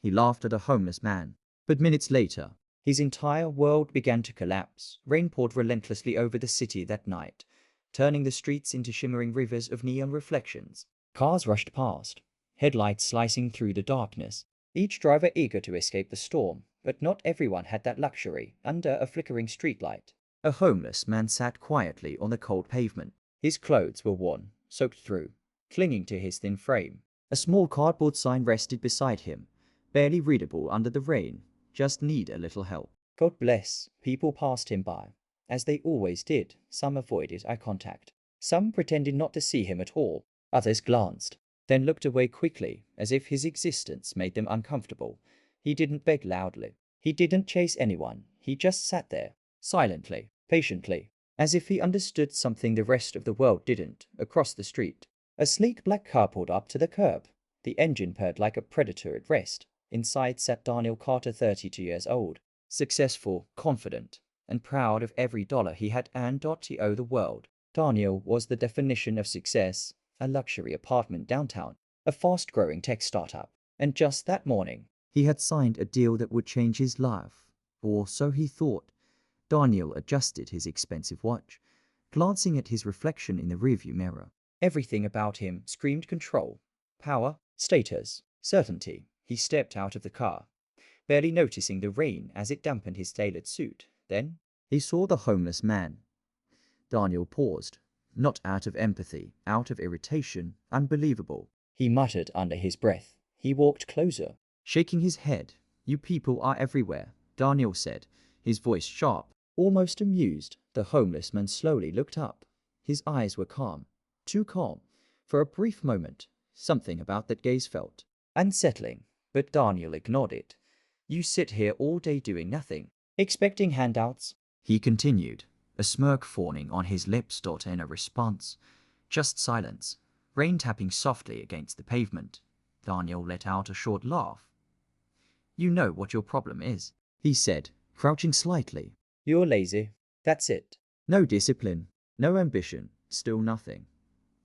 He laughed at a homeless man. But minutes later, his entire world began to collapse. Rain poured relentlessly over the city that night, turning the streets into shimmering rivers of neon reflections. Cars rushed past, headlights slicing through the darkness, each driver eager to escape the storm, but not everyone had that luxury under a flickering streetlight. A homeless man sat quietly on the cold pavement. His clothes were worn, soaked through, clinging to his thin frame. A small cardboard sign rested beside him, barely readable under the rain. Just need a little help. God bless. People passed him by, as they always did. Some avoided eye contact. Some pretended not to see him at all. Others glanced, then looked away quickly, as if his existence made them uncomfortable. He didn't beg loudly. He didn't chase anyone. He just sat there, silently, patiently, as if he understood something the rest of the world didn't. Across the street, a sleek black car pulled up to the curb. The engine purred like a predator at rest. Inside sat Daniel Carter, 32 years old, successful, confident, and proud of every dollar he had earned. To owe the world. Daniel was the definition of success, a luxury apartment downtown, a fast-growing tech startup. And just that morning, he had signed a deal that would change his life. Or so he thought. Daniel adjusted his expensive watch, glancing at his reflection in the rearview mirror. Everything about him screamed control, power, status, certainty. He stepped out of the car, barely noticing the rain as it dampened his tailored suit. Then he saw the homeless man. Daniel paused, not out of empathy, out of irritation. Unbelievable, he muttered under his breath. He walked closer, shaking his head. You people are everywhere, Daniel said, his voice sharp, almost amused. The homeless man slowly looked up. His eyes were calm, too calm. For a brief moment, something about that gaze felt unsettling. But Daniel ignored it. You sit here all day doing nothing, expecting handouts? He continued, a smirk fawning on his lips. In a response, just silence, rain tapping softly against the pavement. Daniel let out a short laugh. You know what your problem is, he said, crouching slightly. You're lazy. That's it. No discipline, no ambition, still nothing.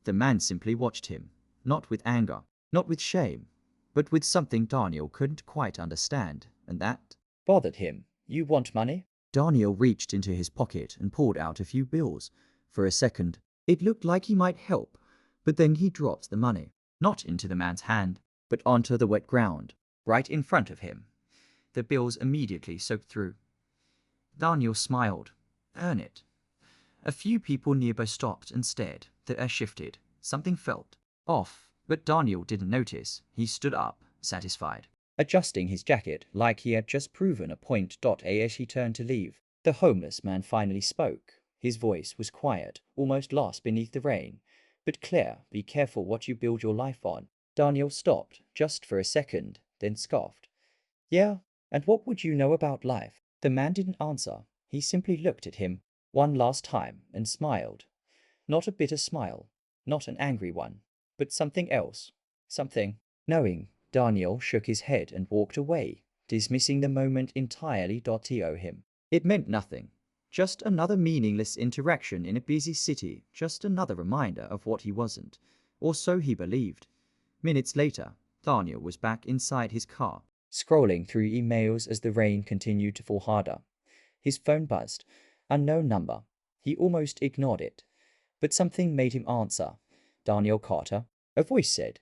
The man simply watched him, not with anger, not with shame, but with something Daniel couldn't quite understand, and that bothered him. You want money? Daniel reached into his pocket and pulled out a few bills. For a second, it looked like he might help, but then he dropped the money, not into the man's hand, but onto the wet ground, right in front of him. The bills immediately soaked through. Daniel smiled. Earn it. A few people nearby stopped and stared. The air shifted. Something felt off. But Daniel didn't notice. He stood up, satisfied, adjusting his jacket like he had just proven a point. As he turned to leave, the homeless man finally spoke. His voice was quiet, almost lost beneath the rain, but clear. Be careful what you build your life on. Daniel stopped, just for a second, then scoffed. Yeah, and what would you know about life? The man didn't answer. He simply looked at him one last time and smiled. Not a bitter smile, not an angry one, but something else. Something knowing. Daniel shook his head and walked away, dismissing the moment entirely. To him, it meant nothing. Just another meaningless interaction in a busy city, just another reminder of what he wasn't, or so he believed. Minutes later, Daniel was back inside his car, scrolling through emails as the rain continued to fall harder. His phone buzzed. Unknown number. He almost ignored it, but something made him answer. Daniel Carter, a voice said.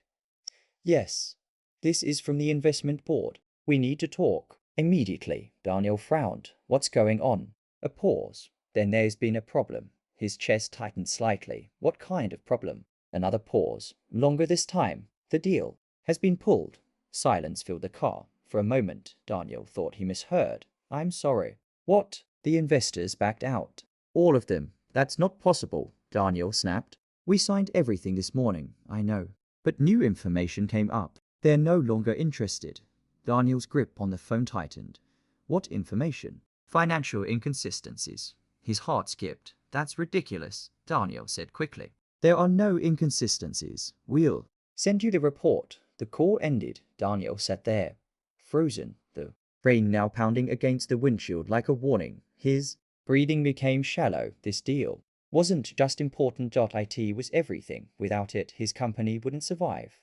Yes, this is from the investment board. We need to talk immediately. Daniel frowned. What's going on? A pause. Then there's been a problem. His chest tightened slightly. What kind of problem? Another pause. Longer this time. The deal has been pulled. Silence filled the car. For a moment, Daniel thought he misheard. I'm sorry. What? The investors backed out. All of them. That's not possible, Daniel snapped. We signed everything this morning, I know. But new information came up. They're no longer interested. Daniel's grip on the phone tightened. What information? Financial inconsistencies. His heart skipped. That's ridiculous, Daniel said quickly. There are no inconsistencies. We'll send you the report. The call ended. Daniel sat there, frozen, the rain now pounding against the windshield like a warning. His breathing became shallow. This deal wasn't just important. It was everything. Without it, his company wouldn't survive.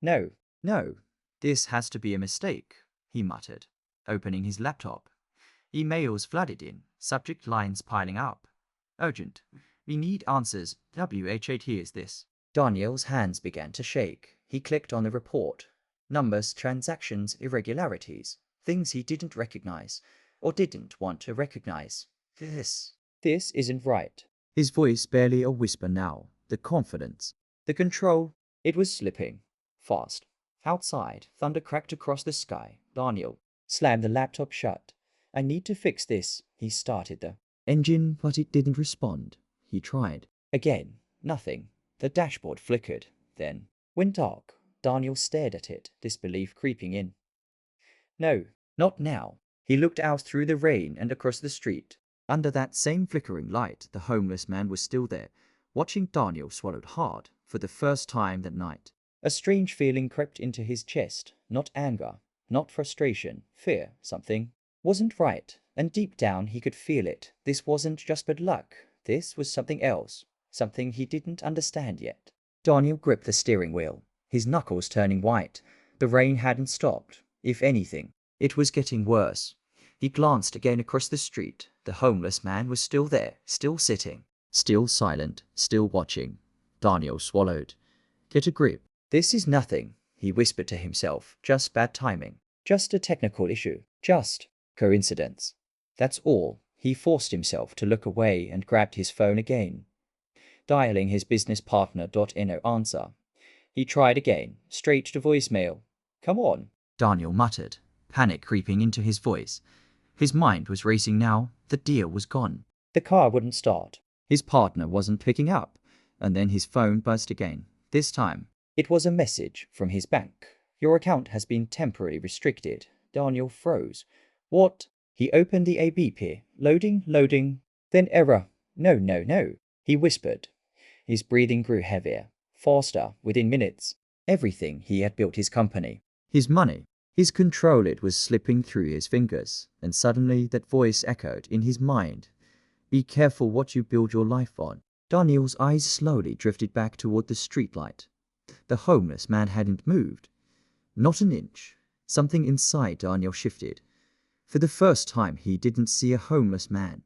No, this has to be a mistake. he muttered, opening his laptop. Emails flooded in, subject lines piling up. Urgent. We need answers. WH8 hears this. Daniel's hands began to shake. He clicked on the report. Numbers, transactions, irregularities. Things he didn't recognize, or didn't want to recognize. This isn't right. His voice barely a whisper now. The confidence. The control. It was slipping. Fast. Outside, thunder cracked across the sky. Daniel slammed the laptop shut. I need to fix this. He started the engine, but it didn't respond. He tried. Again. Nothing. The dashboard flickered, then went dark. Daniel stared at it, disbelief creeping in. No, not now. He looked out through the rain and across the street. Under that same flickering light, the homeless man was still there. Watching, Daniel swallowed hard for the first time that night. A strange feeling crept into his chest. Not anger, not frustration, fear. Something wasn't right, and deep down he could feel it. This wasn't just bad luck. This was something else. Something he didn't understand yet. Daniel gripped the steering wheel, his knuckles turning white. The rain hadn't stopped. If anything, it was getting worse. He glanced again across the street. The homeless man was still there, still sitting, still silent, still watching. Daniel swallowed. Get a grip. This is nothing, he whispered to himself. Just bad timing. Just a technical issue. Just coincidence. That's all. He forced himself to look away and grabbed his phone again. Dialing his business partner. No answer. He tried again, straight to voicemail. Come on, Daniel muttered, panic creeping into his voice. His mind was racing now. The deal was gone. The car wouldn't start. His partner wasn't picking up. And then his phone buzzed again. This time, it was a message from his bank. Your account has been temporarily restricted. Daniel froze. What? He opened the ABP. Loading. Then error. No. He whispered. His breathing grew heavier, faster, within minutes. Everything he had built, his company, his money, his control, it was slipping through his fingers. And suddenly that voice echoed in his mind. Be careful what you build your life on. Daniel's eyes slowly drifted back toward the streetlight. The homeless man hadn't moved. Not an inch. Something inside Daniel shifted. For the first time, he didn't see a homeless man.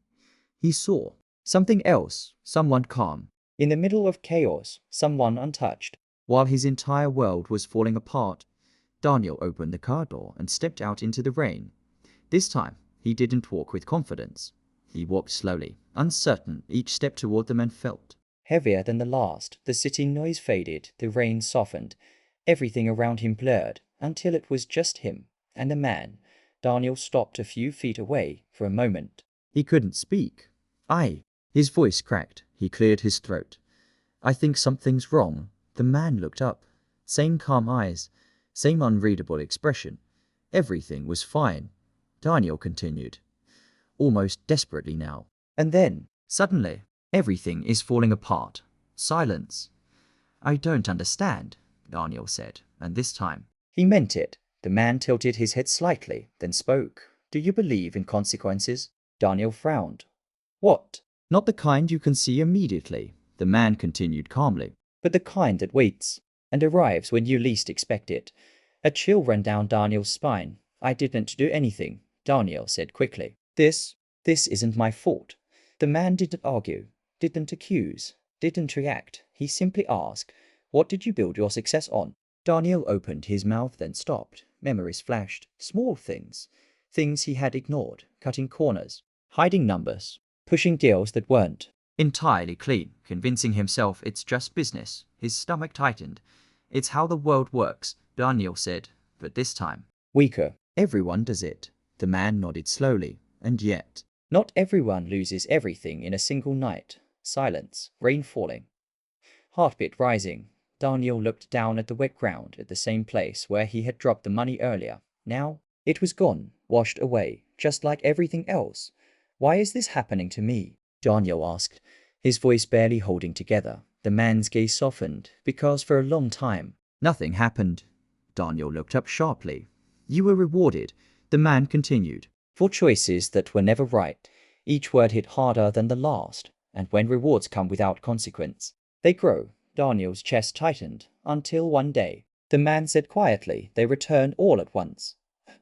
He saw something else, someone calm. In the middle of chaos, someone untouched. While his entire world was falling apart, Daniel opened the car door and stepped out into the rain. This time, he didn't walk with confidence. He walked slowly, uncertain. Each step toward the man felt heavier than the last. The city noise faded, the rain softened. Everything around him blurred, until it was just him and the man. Daniel stopped a few feet away for a moment. He couldn't speak. His voice cracked. He cleared his throat. I think something's wrong. The man looked up. Same calm eyes, same unreadable expression. Everything was fine. Daniel continued, almost desperately now. And then, suddenly, everything is falling apart. Silence. I don't understand, Daniel said, and this time, he meant it. The man tilted his head slightly, then spoke. Do you believe in consequences? Daniel frowned. What? Not the kind you can see immediately, the man continued calmly, but the kind that waits and arrives when you least expect it. A chill ran down Daniel's spine. I didn't do anything, Daniel said quickly. This isn't my fault. The man didn't argue, didn't accuse, didn't react. He simply asked, what did you build your success on? Daniel opened his mouth, then stopped. Memories flashed. Small things. Things he had ignored, cutting corners, hiding numbers, pushing deals that weren't entirely clean, convincing himself it's just business. His stomach tightened. It's how the world works, Daniel said, but this time, weaker. Everyone does it. The man nodded slowly. And yet, not everyone loses everything in a single night. Silence, rain falling, heartbeat rising. Daniel looked down at the wet ground at the same place where he had dropped the money earlier. Now, it was gone, washed away, just like everything else. Why is this happening to me? Daniel asked, his voice barely holding together. The man's gaze softened, because for a long time, nothing happened. Daniel looked up sharply. You were rewarded, the man continued, for choices that were never right. Each word hit harder than the last, and when rewards come without consequence, they grow. Daniel's chest tightened, until one day, the man said quietly, they return all at once.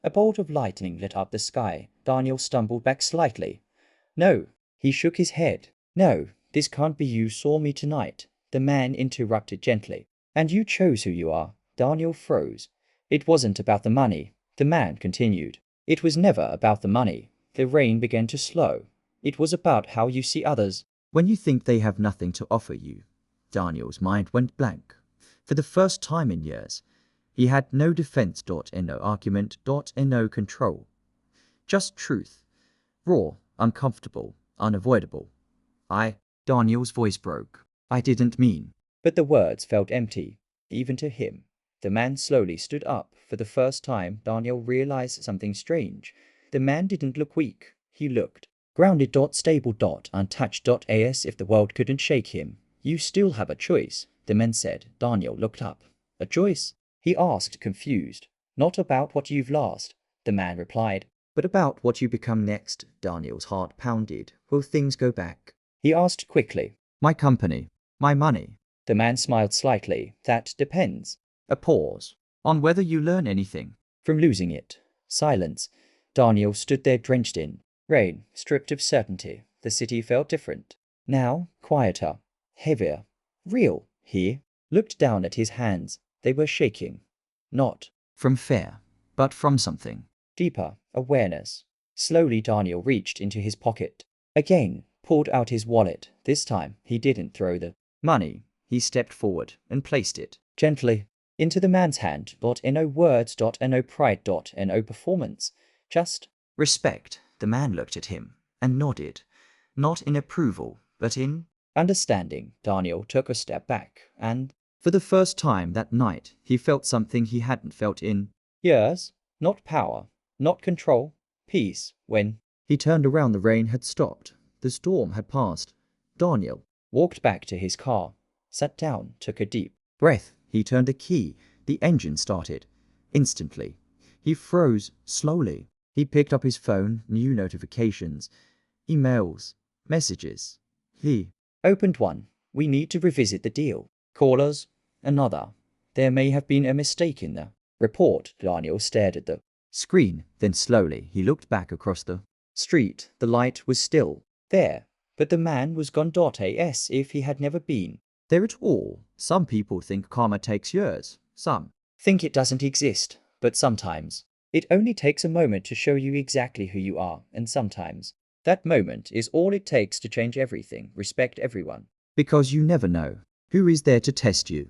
A bolt of lightning lit up the sky. Daniel stumbled back slightly. No. He shook his head. No, this can't be. You saw me tonight. The man interrupted gently. And you chose who you are. Daniel froze. It wasn't about the money. The man continued. It was never about the money. The rain began to slow. It was about how you see others. When you think they have nothing to offer you. Daniel's mind went blank. For the first time in years, he had no defense. No argument. No control. Just truth. Raw, uncomfortable, unavoidable. Daniel's voice broke. I didn't mean. But the words felt empty, even to him. The man slowly stood up. For the first time, Daniel realized something strange. The man didn't look weak. He looked grounded. Stable. Untouched. As if the world couldn't shake him. You still have a choice, the man said. Daniel looked up. A choice? He asked, confused. Not about what you've lost, the man replied, but about what you become next. Daniel's heart pounded. Will things go back? He asked quickly. My company. My money. The man smiled slightly. That depends. A pause. On whether you learn anything from losing it. Silence. Daniel stood there drenched in rain, stripped of certainty. The city felt different. Now, quieter, heavier, real. He looked down at his hands. They were shaking. Not from fear, but from something deeper, awareness. Slowly Daniel reached into his pocket. Again, pulled out his wallet. This time, he didn't throw the money. He stepped forward and placed it gently into the man's hand. No words. No pride. No performance. Just respect. The man looked at him and nodded. Not in approval, but in understanding. Daniel took a step back, and for the first time that night, he felt something he hadn't felt in years. Not power, not control, peace. When he turned around, the rain had stopped. The storm had passed. Daniel walked back to his car, sat down, took a deep breath. He turned a key. The engine started. Instantly, he froze slowly. He picked up his phone, new notifications, emails, messages. He opened one. We need to revisit the deal. Callers. Another. There may have been a mistake in the report. Daniel stared at the screen. Then slowly he looked back across the street. The light was still there, but the man was gone. As if he had never been there at all. Some people think karma takes years. Some think it doesn't exist. But sometimes it only takes a moment to show you exactly who you are. And sometimes that moment is all it takes to change everything. Respect everyone. Because you never know who is there to test you.